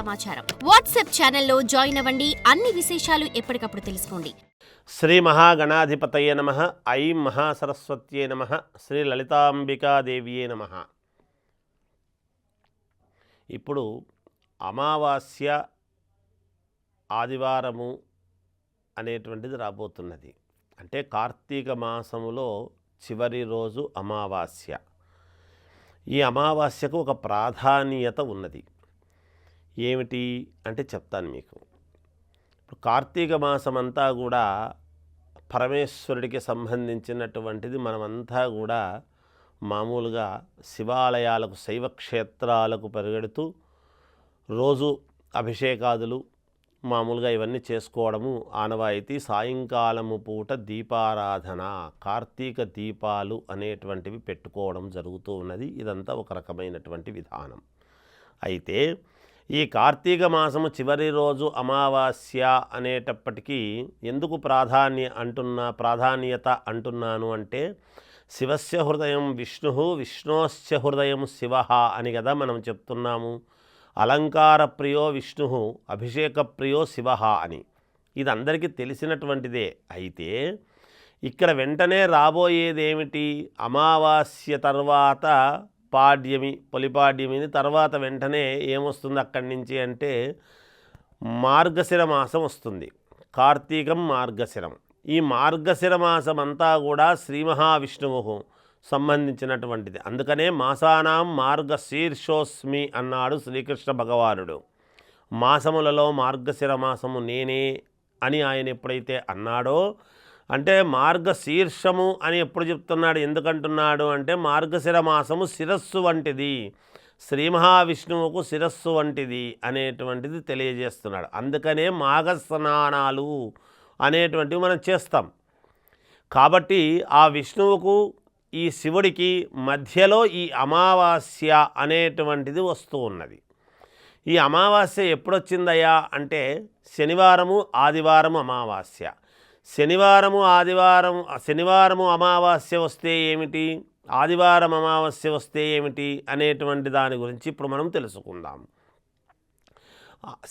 సమాచారం. వాట్సాప్ ఛానల్లో జాయిన్ అవ్వండి. అన్ని విశేషాలు ఎప్పటికప్పుడు తెలుసుకోండి. శ్రీ మహాగణాధిపతయే నమః. ఐం మహాసరస్వత్యే నమః. శ్రీ లలితాంబికాదేవియే నమః. ఇప్పుడు అమావాస్య ఆదివారము అనేటువంటిది రాబోతున్నది. అంటే కార్తీక మాసములో చివరి రోజు అమావాస్య. ఈ అమావాస్యకు ఒక ప్రాధాన్యత ఉన్నది. ఏమిటి అంటే చెప్తాను మీకు. ఇప్పుడు కార్తీక మాసం అంతా కూడా పరమేశ్వరుడికి సంబంధించినటువంటిది. మనమంతా కూడా మామూలుగా శివాలయాలకు, శైవ క్షేత్రాలకు పరిగెడుతూ రోజు అభిషేకాదులు మామూలుగా ఇవన్నీ చేసుకోవడము ఆనవాయితీ. సాయంకాలము పూట దీపారాధన, కార్తీక దీపాలు అనేటువంటివి పెట్టుకోవడం జరుగుతూ ఉన్నది. ఇదంతా ఒక రకమైనటువంటి విధానం. అయితే ఈ కార్తీక మాసము చివరి రోజు అమావాస్య అనేటప్పటికీ ఎందుకు ప్రాధాన్యత అంటున్నాను అంటే, శివస్య హృదయం విష్ణు, విష్ణోశ్చ హృదయం శివ అని కదా మనం చెప్తున్నాము. అలంకార ప్రియో విష్ణు, అభిషేక ప్రియో శివ అని. ఇది అందరికీ తెలిసినటువంటిదే. అయితే ఇక్కడ వెంటనే రాబోయేదేమిటి? అమావాస్య తర్వాత పాడ్యమి, పొలిపాడ్యమిని తర్వాత వెంటనే ఏమొస్తుంది అక్కడి నుంచి అంటే మార్గశిర మాసం వస్తుంది. కార్తీకం మార్గశిరం. ఈ మార్గశిర మాసం అంతా కూడా శ్రీ మహావిష్ణువుకు సంబంధించినటువంటిది. అందుకనే మాసానాం మార్గశీర్షోస్మి అన్నాడు శ్రీకృష్ణ భగవానుడు. మాసములలో మార్గశిర మాసము నేనే అని ఆయన ఎప్పుడైతే అన్నాడో, అంటే మార్గశీర్షము అని ఎప్పుడు చెప్తున్నాడు, ఎందుకంటున్నాడు అంటే మార్గశిర మాసము శిరస్సు వంటిది, శ్రీ మహావిష్ణువుకు శిరస్సు వంటిది అనేటువంటిది తెలియజేస్తున్నాడు. అందుకనే మాఘ స్నానాలు అనేటువంటివి మనం చేస్తాం. కాబట్టి ఆ విష్ణువుకు, ఈ శివుడికి మధ్యలో ఈ అమావాస్య అనేటువంటిది వస్తూ ఉన్నది. ఈ అమావాస్య ఎప్పుడొచ్చిందయ్యా అంటే శనివారము ఆదివారము అమావాస్య. శనివారము అమావాస్య వస్తే ఏమిటి, ఆదివారం అమావాస్య వస్తే ఏమిటి అనేటువంటి దాని గురించి ఇప్పుడు మనం తెలుసుకుందాం.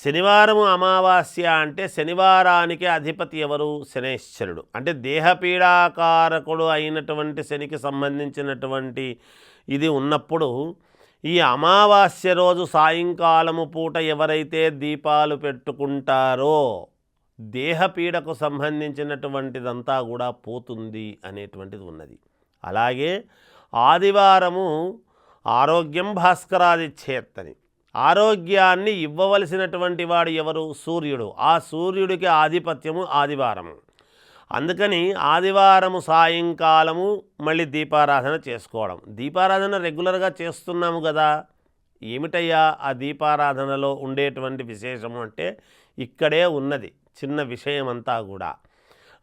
శనివారము అమావాస్య అంటే శనివారానికి అధిపతి ఎవరు? శనేశ్వరుడు. అంటే దేహపీడాకారకుడు అయినటువంటి శనికి సంబంధించినటువంటి ఇది ఉన్నప్పుడు ఈ అమావాస్య రోజు సాయంకాలము పూట ఎవరైతే దీపాలు పెట్టుకుంటారో దేహపీడకు సంబంధించినటువంటిదంతా కూడా పోతుంది అనేటువంటిది ఉన్నది. అలాగే ఆదివారము ఆరోగ్యం భాస్కరాది చేత్తని, ఆరోగ్యాన్ని ఇవ్వవలసినటువంటి వాడు ఎవరు? సూర్యుడు. ఆ సూర్యుడికి ఆధిపత్యము ఆదివారము. అందుకని ఆదివారము సాయంకాలము మళ్ళీ దీపారాధన చేసుకోవడం. దీపారాధన రెగ్యులర్గా చేస్తున్నాము కదా. ఏమిటయ్యా ఆ దీపారాధనలో ఉండేటువంటి విశేషము అంటే ఇక్కడే ఉన్నది చిన్న విషయం అంతా కూడా.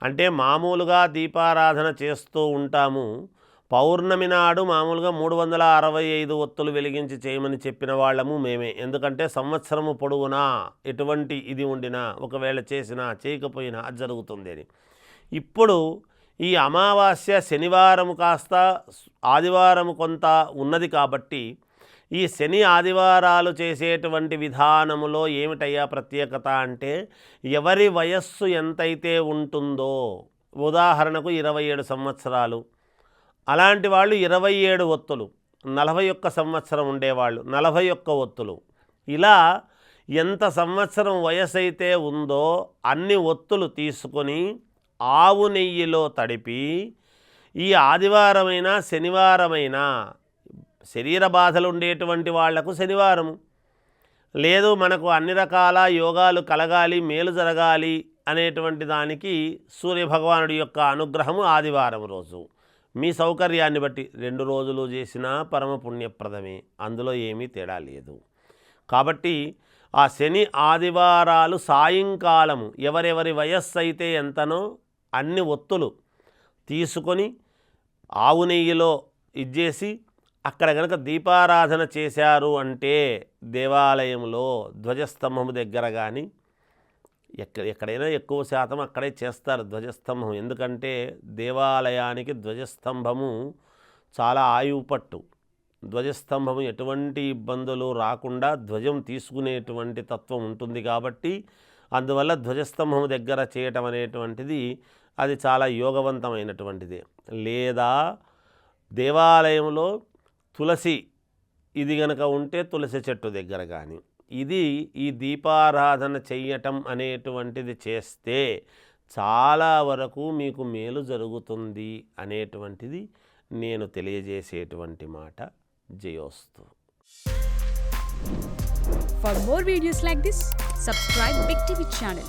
అంటే మామూలుగా దీపారాధన చేస్తూ ఉంటాము. పౌర్ణమి నాడు మామూలుగా 365 ఒత్తులు వెలిగించి చేయమని చెప్పిన వాళ్ళము మేమే. ఎందుకంటే సంవత్సరము పొడవునా ఎటువంటి ఇది ఉండినా, ఒకవేళ చేసినా చేయకపోయినా అది జరుగుతుంది అని. ఇప్పుడు ఈ అమావాస్య శనివారము కాస్త ఆదివారము కొంత ఉన్నది కాబట్టి ఈ శని ఆదివారాలు చేసేటువంటి విధానములో ఏమిటయ్యా ప్రత్యేకత అంటే, ఎవరి వయస్సు ఎంతైతే ఉంటుందో, ఉదాహరణకు 27 సంవత్సరాలు అలాంటి వాళ్ళు 27 ఒత్తులు, 41 సంవత్సరం ఉండేవాళ్ళు 41 ఒత్తులు, ఇలా ఎంత సంవత్సరం వయసు అయితే ఉందో అన్ని ఒత్తులు తీసుకొని ఆవు నెయ్యిలో తడిపి ఈ ఆదివారమైనా శనివారమైనా, శరీర బాధలు ఉండేటువంటి వాళ్లకు శనివారము, లేదు మనకు అన్ని రకాల యోగాలు కలగాలి, మేలు జరగాలి అనేటువంటి దానికి సూర్యభగవానుడి యొక్క అనుగ్రహము ఆదివారం రోజు. మీ సౌకర్యాన్ని బట్టి 2 రోజులు చేసినా పరమ పుణ్యప్రదమే, అందులో ఏమీ తేడా లేదు. కాబట్టి ఆ శని ఆదివారాలు సాయంకాలము ఎవరెవరి వయస్సు అయితే ఎంతనో అన్ని ఒత్తులు తీసుకొని ఆవు నెయ్యిలో ఇచ్చేసి అక్కడ కనుక దీపారాధన చేశారు అంటే దేవాలయంలో ధ్వజస్తంభము దగ్గర కానీ ఎక్కడైనా ఎక్కువ శాతం అక్కడే చేస్తారు ధ్వజస్తంభం. ఎందుకంటే దేవాలయానికి ధ్వజస్తంభము చాలా ఆయువు పట్టు. ధ్వజస్తంభము ఎటువంటి ఇబ్బందులు రాకుండా ధ్వజం తీసుకునేటువంటి తత్వం ఉంటుంది కాబట్టి అందువల్ల ధ్వజస్తంభము దగ్గర చేయటం అనేటువంటిది అది చాలా యోగవంతమైనటువంటిది. లేదా దేవాలయంలో తులసి ఇది గనక ఉంటే తులసి చెట్టు దగ్గర కానీ ఇది ఈ దీపారాధన చెయ్యటం అనేటువంటిది చేస్తే చాలా వరకు మీకు మేలు జరుగుతుంది అనేటువంటిది నేను తెలియజేసేటువంటి మాట. జయోస్తు. For more videos like this, subscribe Big TV channel.